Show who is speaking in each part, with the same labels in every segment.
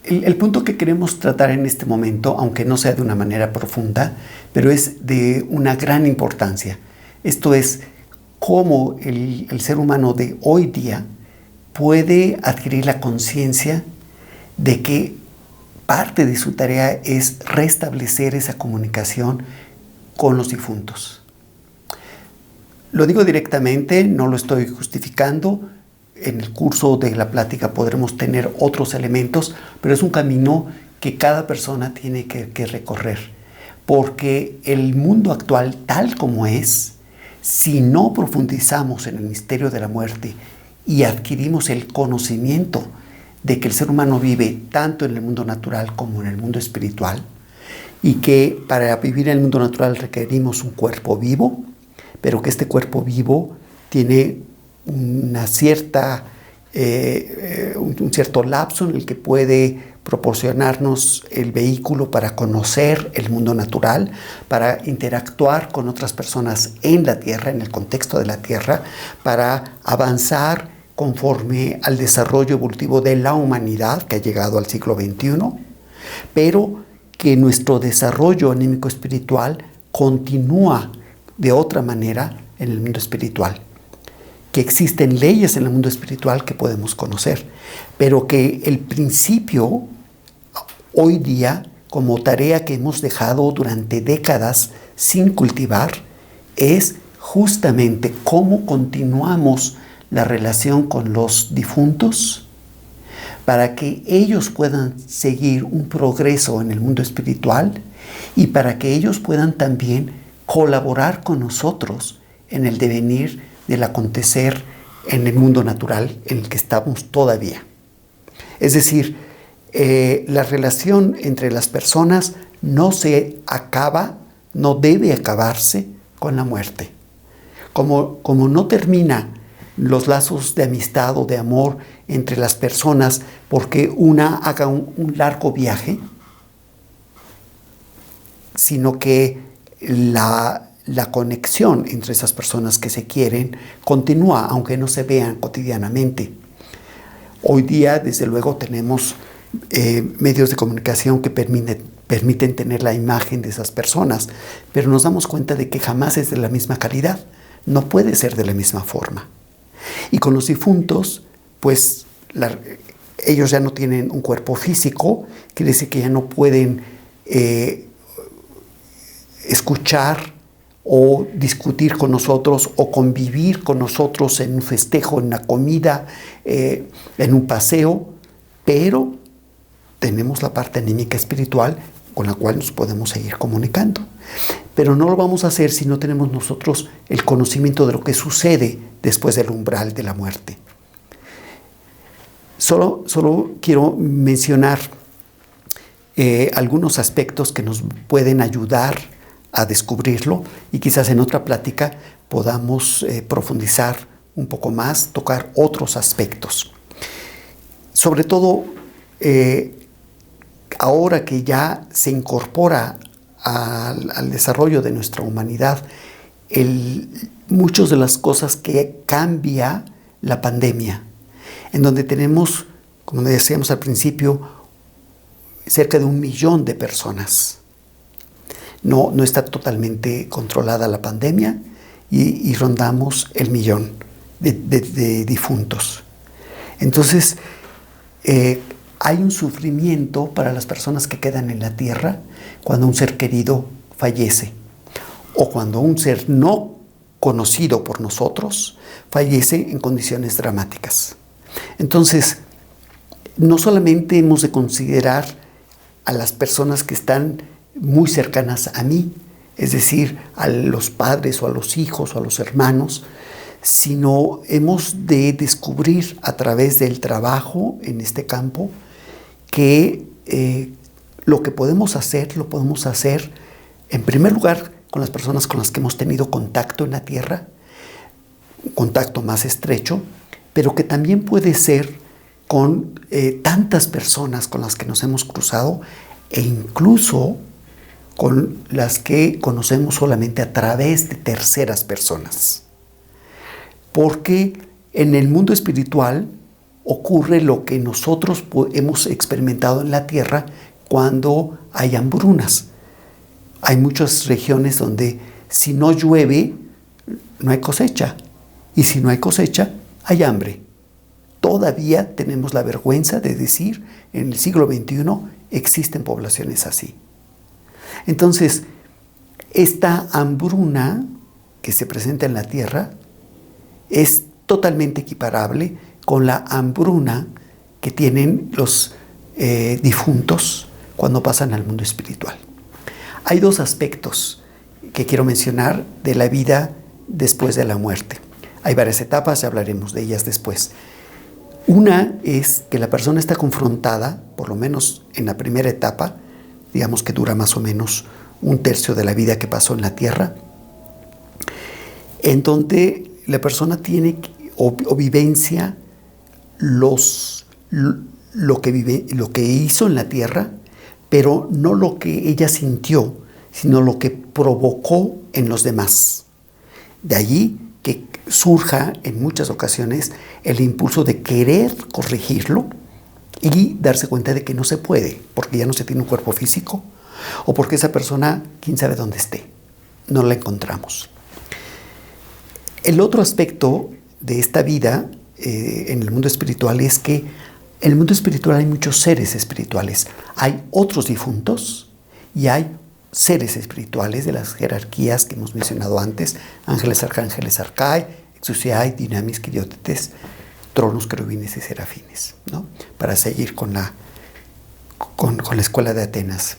Speaker 1: El punto que queremos tratar en este momento, aunque no sea de una manera profunda, pero es de una gran importancia. Esto es cómo el ser humano de hoy día puede adquirir la conciencia de que parte de su tarea es restablecer esa comunicación con los difuntos. Lo digo directamente, no lo estoy justificando. En el curso de la plática podremos tener otros elementos, pero es un camino que cada persona tiene que recorrer. Porque el mundo actual, tal como es, si no profundizamos en el misterio de la muerte y adquirimos el conocimiento de que el ser humano vive tanto en el mundo natural como en el mundo espiritual, y que para vivir en el mundo natural requerimos un cuerpo vivo, pero que este cuerpo vivo tiene una cierta, un cierto lapso en el que puede proporcionarnos el vehículo para conocer el mundo natural, para interactuar con otras personas en la Tierra, en el contexto de la Tierra, para avanzar conforme al desarrollo evolutivo de la humanidad que ha llegado al siglo XXI, pero que nuestro desarrollo anímico espiritual continúa de otra manera en el mundo espiritual, que existen leyes en el mundo espiritual que podemos conocer, pero que el principio hoy día, como tarea que hemos dejado durante décadas sin cultivar, es justamente cómo continuamos la relación con los difuntos para que ellos puedan seguir un progreso en el mundo espiritual y para que ellos puedan también colaborar con nosotros en el devenir del acontecer en el mundo natural en el que estamos todavía. Es decir, la relación entre las personas no se acaba, no debe acabarse con la muerte. Como no termina los lazos de amistad o de amor entre las personas porque una haga un largo viaje, sino que la conexión entre esas personas que se quieren continúa, aunque no se vean cotidianamente. Hoy día, desde luego, tenemos medios de comunicación que permiten tener la imagen de esas personas, pero nos damos cuenta de que jamás es de la misma calidad, no puede ser de la misma forma. Y con los difuntos, pues ellos ya no tienen un cuerpo físico, quiere decir que ya no pueden escuchar o discutir con nosotros o convivir con nosotros en un festejo, en una comida, en un paseo, pero tenemos la parte anímica espiritual con la cual nos podemos seguir comunicando. Pero no lo vamos a hacer si no tenemos nosotros el conocimiento de lo que sucede después del umbral de la muerte. Solo quiero mencionar algunos aspectos que nos pueden ayudar a descubrirlo y quizás en otra plática podamos profundizar un poco más, tocar otros aspectos. Sobre todo, ahora que ya se incorpora al desarrollo de nuestra humanidad muchas de las cosas que cambia la pandemia, en donde tenemos, como decíamos al principio, cerca de 1 millón de personas. No está totalmente controlada la pandemia y rondamos el 1 millón de difuntos. Entonces, hay un sufrimiento para las personas que quedan en la tierra cuando un ser querido fallece o cuando un ser no conocido por nosotros fallece en condiciones dramáticas. Entonces, no solamente hemos de considerar a las personas que están muy cercanas a mí, es decir, a los padres o a los hijos o a los hermanos, sino hemos de descubrir a través del trabajo en este campo que lo que podemos hacer, lo podemos hacer en primer lugar con las personas con las que hemos tenido contacto en la tierra, un contacto más estrecho, pero que también puede ser con tantas personas con las que nos hemos cruzado e incluso con las que conocemos solamente a través de terceras personas. Porque en el mundo espiritual ocurre lo que nosotros hemos experimentado en la Tierra cuando hay hambrunas. Hay muchas regiones donde si no llueve, no hay cosecha. Y si no hay cosecha, hay hambre. Todavía tenemos la vergüenza de decir, en el siglo XXI existen poblaciones así. Entonces, esta hambruna que se presenta en la Tierra es totalmente equiparable con la hambruna que tienen los difuntos cuando pasan al mundo espiritual. Hay dos aspectos que quiero mencionar de la vida después de la muerte. Hay varias etapas, ya hablaremos de ellas después. Una es que la persona está confrontada, por lo menos en la primera etapa, digamos que dura más o menos un tercio de la vida que pasó en la Tierra, en donde la persona tiene o vivencia lo que hizo en la Tierra, pero no lo que ella sintió, sino lo que provocó en los demás. De allí que surja en muchas ocasiones el impulso de querer corregirlo y darse cuenta de que no se puede, porque ya no se tiene un cuerpo físico o porque esa persona, quién sabe dónde esté, no la encontramos. El otro aspecto de esta vida en el mundo espiritual es que en el mundo espiritual hay muchos seres espirituales. Hay otros difuntos y hay seres espirituales de las jerarquías que hemos mencionado antes: ángeles, arcángeles, arcai, exousiai, dinamis, quiriotetes, tronos, querubines y serafines, ¿no? Para seguir con la escuela de Atenas.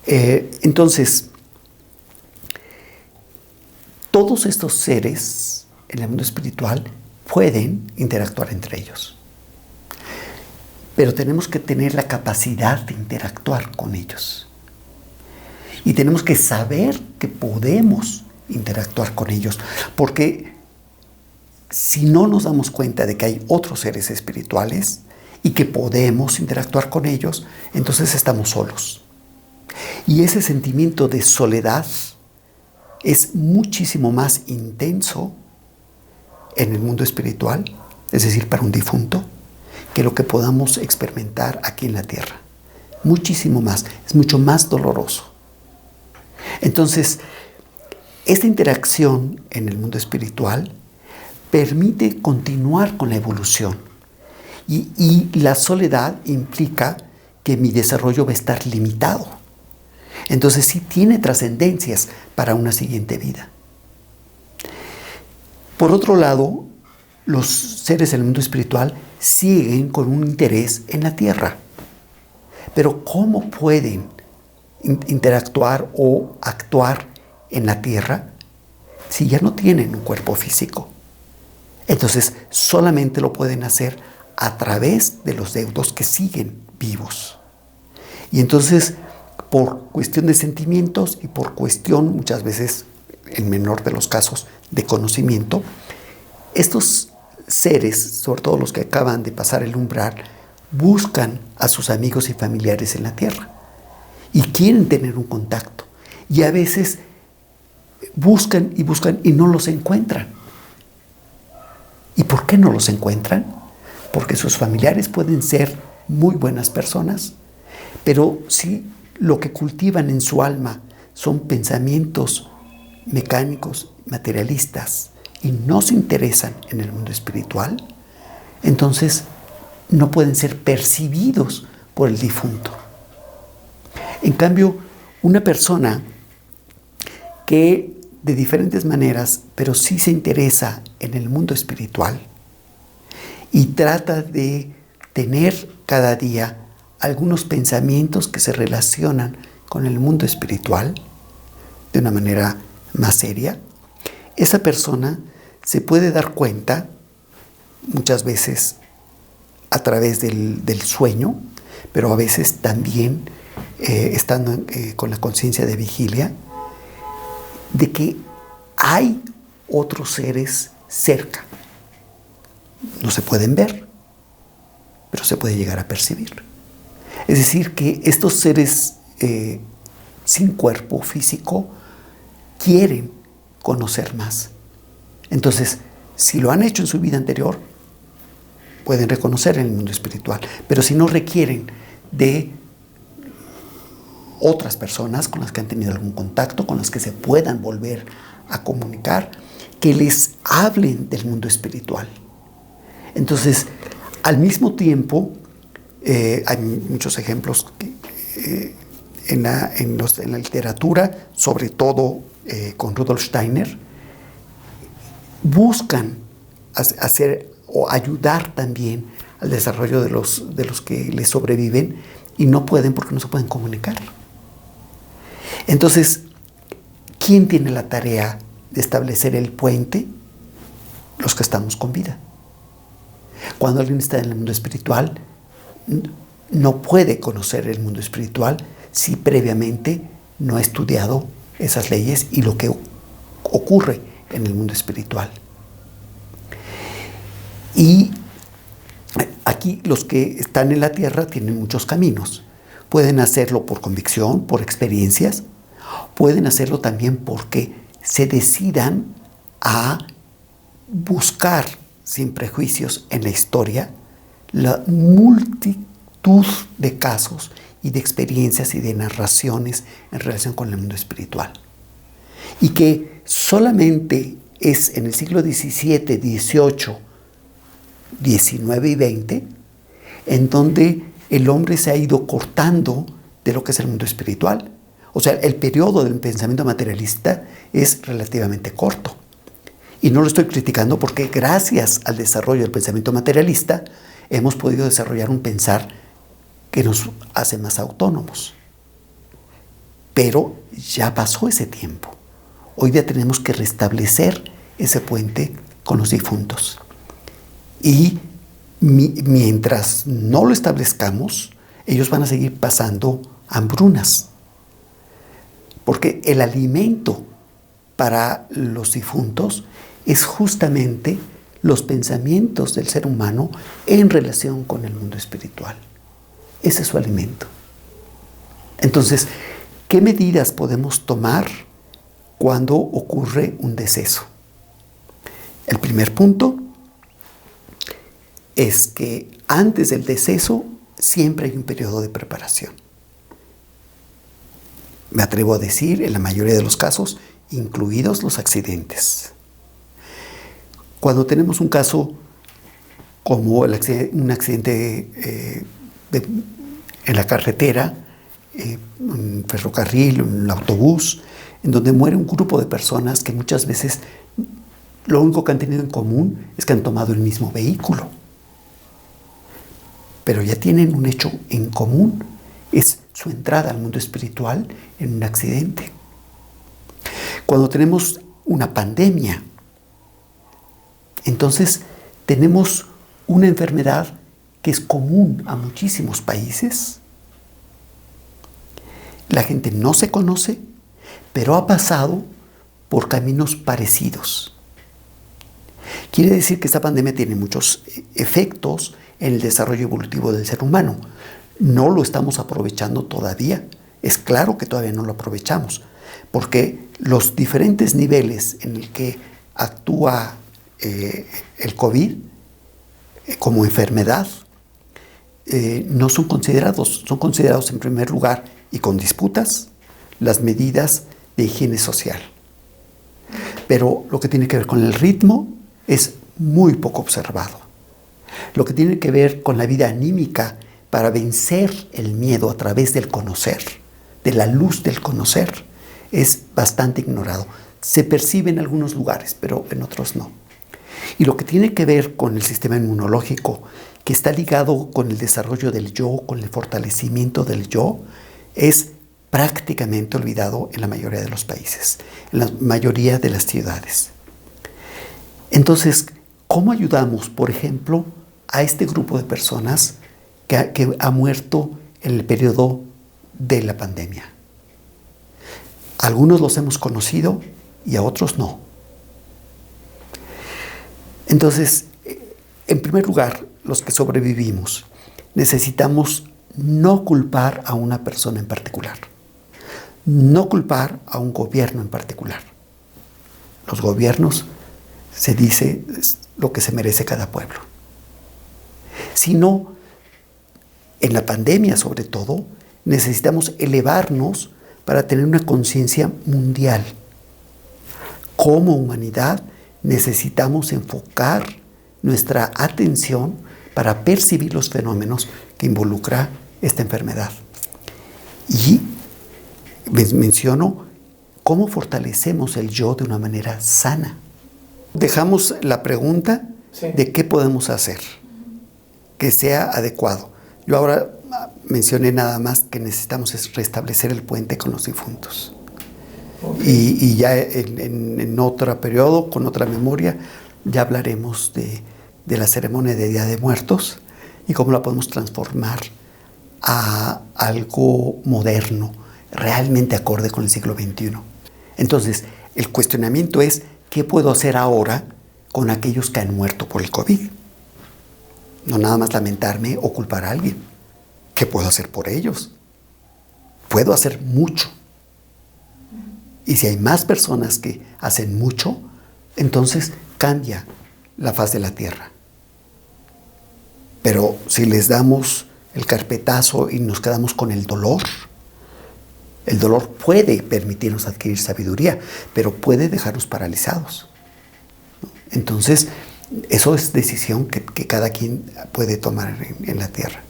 Speaker 1: Entonces, todos estos seres en el mundo espiritual pueden interactuar entre ellos, pero tenemos que tener la capacidad de interactuar con ellos. Y tenemos que saber que podemos interactuar con ellos, porque si no nos damos cuenta de que hay otros seres espirituales y que podemos interactuar con ellos, entonces estamos solos. Y ese sentimiento de soledad es muchísimo más intenso en el mundo espiritual, es decir, para un difunto, que lo que podamos experimentar aquí en la Tierra. Muchísimo más, es mucho más doloroso. Entonces, esta interacción en el mundo espiritual permite continuar con la evolución. Y la soledad implica que mi desarrollo va a estar limitado. Entonces sí tiene trascendencias para una siguiente vida. Por otro lado, los seres del mundo espiritual siguen con un interés en la Tierra. Pero ¿cómo pueden interactuar o actuar en la Tierra si ya no tienen un cuerpo físico? Entonces solamente lo pueden hacer a través de los deudos que siguen vivos. Y entonces, por cuestión de sentimientos y por cuestión, muchas veces, en menor de los casos, de conocimiento, estos seres, sobre todo los que acaban de pasar el umbral, buscan a sus amigos y familiares en la Tierra y quieren tener un contacto. Y a veces buscan y no los encuentran. ¿Y por qué no los encuentran? Porque sus familiares pueden ser muy buenas personas, pero si lo que cultivan en su alma son pensamientos mecánicos, materialistas, y no se interesan en el mundo espiritual, entonces no pueden ser percibidos por el difunto. En cambio, una persona que de diferentes maneras, pero sí se interesa en el mundo espiritual y trata de tener cada día algunos pensamientos que se relacionan con el mundo espiritual de una manera más seria, esa persona se puede dar cuenta, muchas veces a través del sueño, pero a veces también estando con la conciencia de vigilia, de que hay otros seres cerca. No se pueden ver, pero se puede llegar a percibir. Es decir, que estos seres sin cuerpo físico quieren conocer más. Entonces, si lo han hecho en su vida anterior, pueden reconocer en el mundo espiritual, pero si no requieren de otras personas con las que han tenido algún contacto, con las que se puedan volver a comunicar, que les hablen del mundo espiritual. Entonces, al mismo tiempo, hay muchos ejemplos en la literatura, sobre todo con Rudolf Steiner, buscan hacer o ayudar también al desarrollo de los que les sobreviven y no pueden porque no se pueden comunicar. Entonces, ¿quién tiene la tarea de establecer el puente? Los que estamos con vida. Cuando alguien está en el mundo espiritual, no puede conocer el mundo espiritual si previamente no ha estudiado esas leyes y lo que ocurre en el mundo espiritual. Y aquí los que están en la tierra tienen muchos caminos. Pueden hacerlo por convicción, por experiencias. Pueden hacerlo también porque se decidan a buscar sin prejuicios en la historia la multitud de casos y de experiencias y de narraciones en relación con el mundo espiritual. Y que solamente es en el siglo XVII, XVIII, XIX y XX en donde el hombre se ha ido cortando de lo que es el mundo espiritual. O sea, el periodo del pensamiento materialista es relativamente corto. Y no lo estoy criticando porque gracias al desarrollo del pensamiento materialista hemos podido desarrollar un pensar que nos hace más autónomos. Pero ya pasó ese tiempo. Hoy día tenemos que restablecer ese puente con los difuntos. Y mientras no lo establezcamos, ellos van a seguir pasando hambrunas. Porque el alimento para los difuntos es justamente los pensamientos del ser humano en relación con el mundo espiritual. Ese es su alimento. Entonces, ¿qué medidas podemos tomar cuando ocurre un deceso? El primer punto es que antes del deceso siempre hay un periodo de preparación. Me atrevo a decir, en la mayoría de los casos, incluidos los accidentes. Cuando tenemos un caso como un accidente en la carretera, un ferrocarril, un autobús, en donde muere un grupo de personas que muchas veces lo único que han tenido en común es que han tomado el mismo vehículo. Pero ya tienen un hecho en común, es su entrada al mundo espiritual en un accidente. Cuando tenemos una pandemia, entonces tenemos una enfermedad que es común a muchísimos países. La gente no se conoce, pero ha pasado por caminos parecidos. Quiere decir que esta pandemia tiene muchos efectos en el desarrollo evolutivo del ser humano. No lo estamos aprovechando todavía. Es claro que todavía no lo aprovechamos, porque los diferentes niveles en el que actúa el COVID como enfermedad no son considerados. Son considerados en primer lugar, y con disputas, las medidas de higiene social. Pero lo que tiene que ver con el ritmo es muy poco observado. Lo que tiene que ver con la vida anímica para vencer el miedo a través del conocer, de la luz del conocer, es bastante ignorado. Se percibe en algunos lugares, pero en otros no. Y lo que tiene que ver con el sistema inmunológico, que está ligado con el desarrollo del yo, con el fortalecimiento del yo, es prácticamente olvidado en la mayoría de los países, en la mayoría de las ciudades. Entonces, ¿cómo ayudamos, por ejemplo, a este grupo de personas que ha muerto en el periodo de la pandemia? Algunos los hemos conocido y a otros no. Entonces, en primer lugar, los que sobrevivimos, necesitamos no culpar a una persona en particular, no culpar a un gobierno en particular. Los gobiernos, se dice, es lo que se merece cada pueblo. sino en la pandemia sobre todo, necesitamos elevarnos para tener una conciencia mundial. Como humanidad necesitamos enfocar nuestra atención para percibir los fenómenos que involucra esta enfermedad. Y menciono cómo fortalecemos el yo de una manera sana. Dejamos la pregunta de qué podemos hacer que sea adecuado. Yo ahora mencioné nada más que necesitamos es restablecer el puente con los difuntos. Okay. Y ya en otro periodo, con otra memoria, ya hablaremos de la ceremonia de Día de Muertos y cómo la podemos transformar a algo moderno, realmente acorde con el siglo XXI. Entonces, el cuestionamiento es, ¿qué puedo hacer ahora con aquellos que han muerto por el COVID? No nada más lamentarme o culpar a alguien. ¿Qué puedo hacer por ellos? Puedo hacer mucho. Y si hay más personas que hacen mucho, entonces cambia la faz de la tierra. Pero si les damos el carpetazo y nos quedamos con el dolor puede permitirnos adquirir sabiduría, pero puede dejarnos paralizados. Entonces, eso es decisión que cada quien puede tomar en la tierra.